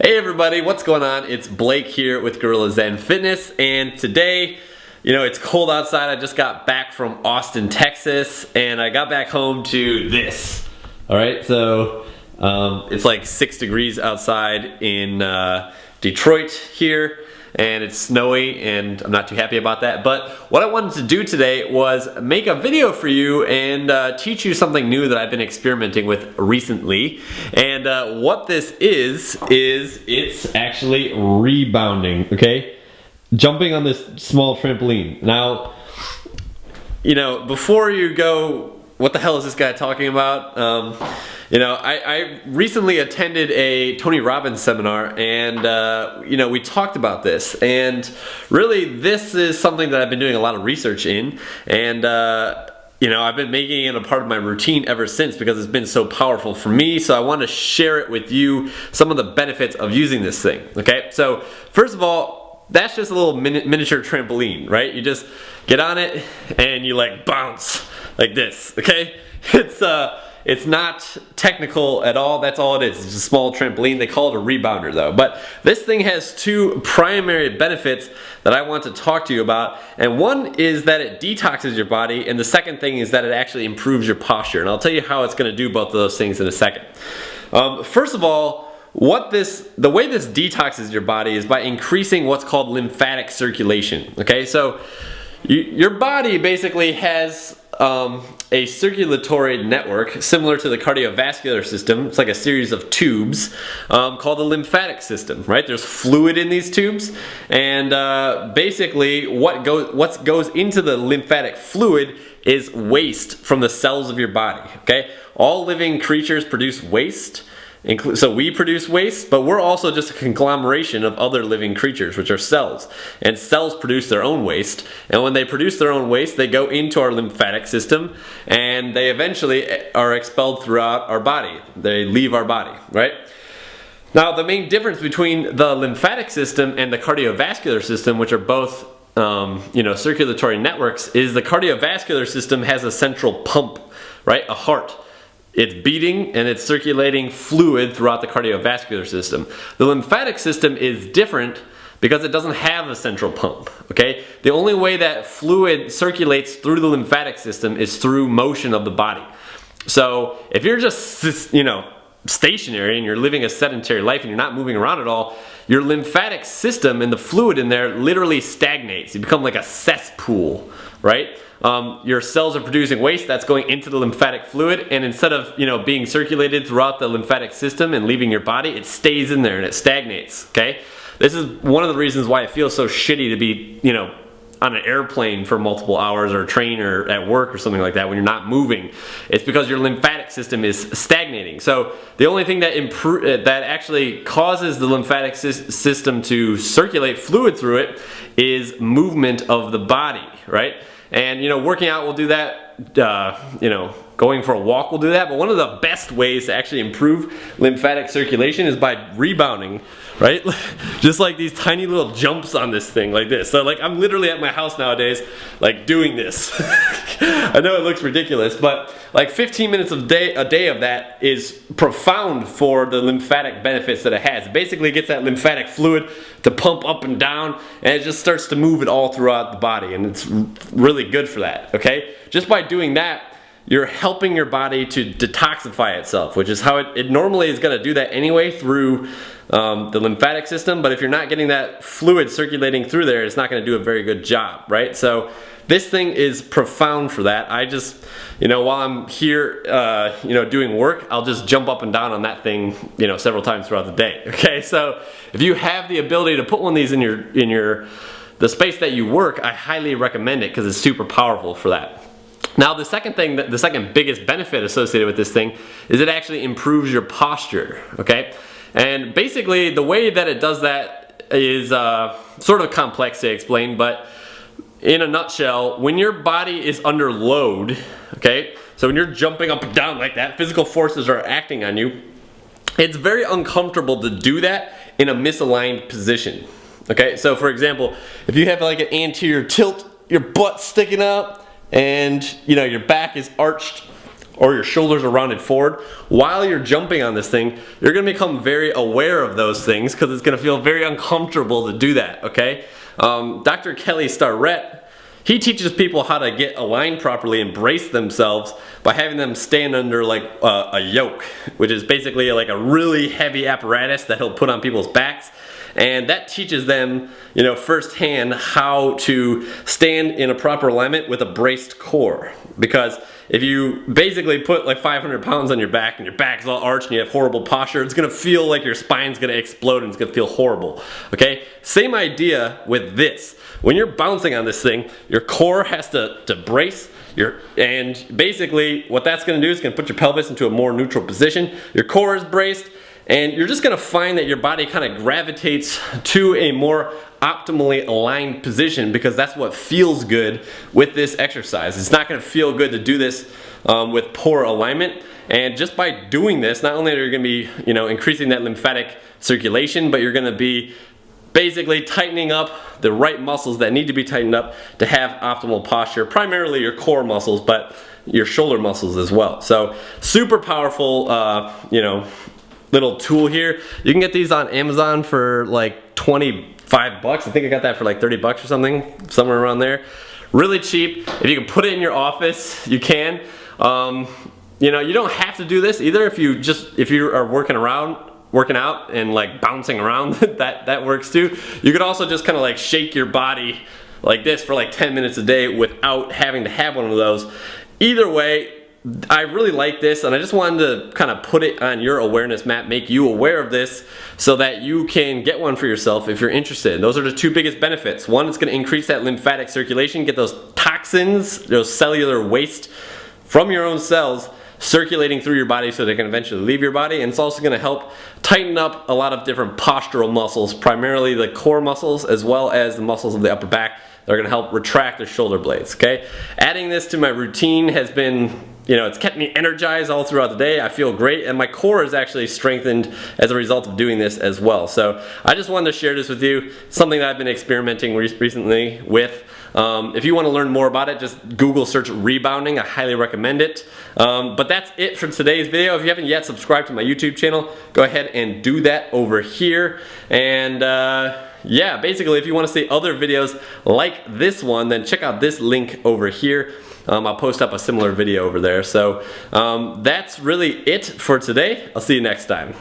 Hey everybody, what's going on? It's Blake here with GuerrillaZen Fitness, and today, it's cold outside. I just got back from Austin, Texas, and I got back home to this. Alright, so it's like 6 degrees outside in Detroit here, and it's snowy, and I'm not too happy about that. But what I wanted to do today was make a video for you and teach you something new that I've been experimenting with recently. And what this is it's actually rebounding, okay? Jumping on this small trampoline. Now, before you go, what the hell is this guy talking about? I recently attended a Tony Robbins seminar, and we talked about this, and really this is something that I've been doing a lot of research in, and I've been making it a part of my routine ever since because it's been so powerful for me. So I want to share it with you, some of the benefits of using this thing. Okay, so first of all, that's just a little miniature trampoline, right? You just get on it and you like bounce like this, okay? It's not technical at all. That's all it is. It's a small trampoline. They call it a rebounder though. But this thing has two primary benefits that I want to talk to you about. And one is that it detoxes your body, and the second thing is that it actually improves your posture. And I'll tell you how it's going to do both of those things in a second. First of all, the way this detoxes your body is by increasing what's called lymphatic circulation. Okay, so your body basically has a circulatory network similar to the cardiovascular system. It's like a series of tubes called the lymphatic system, right? There's fluid in these tubes, and basically what goes into the lymphatic fluid is waste from the cells of your body, okay? All living creatures produce waste. So we produce waste, but we're also just a conglomeration of other living creatures, which are cells. And cells produce their own waste. And when they produce their own waste, they go into our lymphatic system, and they eventually are expelled throughout our body. They leave our body, right? Now, the main difference between the lymphatic system and the cardiovascular system, which are both circulatory networks, is the cardiovascular system has a central pump, right? A heart. It's beating and it's circulating fluid throughout the cardiovascular system. The lymphatic system is different because it doesn't have a central pump, okay? The only way that fluid circulates through the lymphatic system is through motion of the body. So if you're just, stationary and you're living a sedentary life and you're not moving around at all, your lymphatic system and the fluid in there literally stagnates. You become like a cesspool, right? Your cells are producing waste that's going into the lymphatic fluid, and instead of being circulated throughout the lymphatic system and leaving your body, it stays in there and it stagnates. Okay, this is one of the reasons why it feels so shitty to be on an airplane for multiple hours, or a train, or at work or something like that when you're not moving. It's because your lymphatic system is stagnating. So the only thing that actually causes the lymphatic system to circulate fluid through it is movement of the body, right? And working out will do that, going for a walk will do that, but one of the best ways to actually improve lymphatic circulation is by rebounding, right? Just like these tiny little jumps on this thing like this. So like I'm literally at my house nowadays like doing this. I know it looks ridiculous, but like 15 minutes a day of that is profound for the lymphatic benefits that it has. It basically gets that lymphatic fluid to pump up and down, and it just starts to move it all throughout the body, and it's really good for that, okay? Just by doing that, you're helping your body to detoxify itself, which is how it normally is going to do that anyway through the lymphatic system. But if you're not getting that fluid circulating through there, it's not going to do a very good job, right? So this thing is profound for that. I just, while I'm here, doing work, I'll just jump up and down on that thing, several times throughout the day. Okay, so if you have the ability to put one of these in the space that you work, I highly recommend it because it's super powerful for that. Now the second biggest benefit associated with this thing is it actually improves your posture, okay? And basically the way that it does that is sort of complex to explain, but in a nutshell, when your body is under load, okay, so when you're jumping up and down like that, physical forces are acting on you, it's very uncomfortable to do that in a misaligned position, okay? So for example, if you have like an anterior tilt, your butt's sticking out, and your back is arched or your shoulders are rounded forward, while you're jumping on this thing, you're gonna become very aware of those things because it's gonna feel very uncomfortable to do that, okay? Dr. Kelly Starrett, he teaches people how to get aligned properly and brace themselves by having them stand under like a yoke, which is basically like a really heavy apparatus that he'll put on people's backs. And that teaches them, you know, firsthand how to stand in a proper alignment with a braced core. Because if you basically put like 500 pounds on your back and your back's all arched and you have horrible posture, it's gonna feel like your spine's gonna explode and it's gonna feel horrible, okay? Same idea with this. When you're bouncing on this thing, your core has to brace, and basically what that's gonna do is gonna put your pelvis into a more neutral position. Your core is braced, and you're just gonna find that your body kind of gravitates to a more optimally aligned position because that's what feels good with this exercise. It's not gonna feel good to do this with poor alignment. And just by doing this, not only are you gonna be, you know, increasing that lymphatic circulation, but you're gonna be basically tightening up the right muscles that need to be tightened up to have optimal posture, primarily your core muscles, but your shoulder muscles as well. So super powerful, you know, little tool here. You can get these on Amazon for like 25 bucks. I think I got that for like 30 bucks or something, somewhere around there. Really cheap. If you can put it in your office, you can. You know, you don't have to do this either. If you are working out and like bouncing around, that works too. You could also just kind of like shake your body like this for like 10 minutes a day without having to have one of those. Either way, I really like this, and I just wanted to kind of put it on your awareness map, make you aware of this so that you can get one for yourself if you're interested. And those are the two biggest benefits. One, it's going to increase that lymphatic circulation, get those toxins, those cellular waste from your own cells circulating through your body so they can eventually leave your body. And it's also going to help tighten up a lot of different postural muscles, primarily the core muscles as well as the muscles of the upper back. They're going to help retract the shoulder blades, okay? Adding this to my routine has been, you know, it's kept me energized all throughout the day. I feel great, and my core is actually strengthened as a result of doing this as well. So I just wanted to share this with you, something that I've been experimenting recently with. If you want to learn more about it, just Google search rebounding. I highly recommend it. But that's it for today's video. If you haven't yet subscribed to my YouTube channel, go ahead and do that over here. And yeah, basically if you want to see other videos like this one, then check out this link over here. I'll post up a similar video over there. So that's really it for today. I'll see you next time.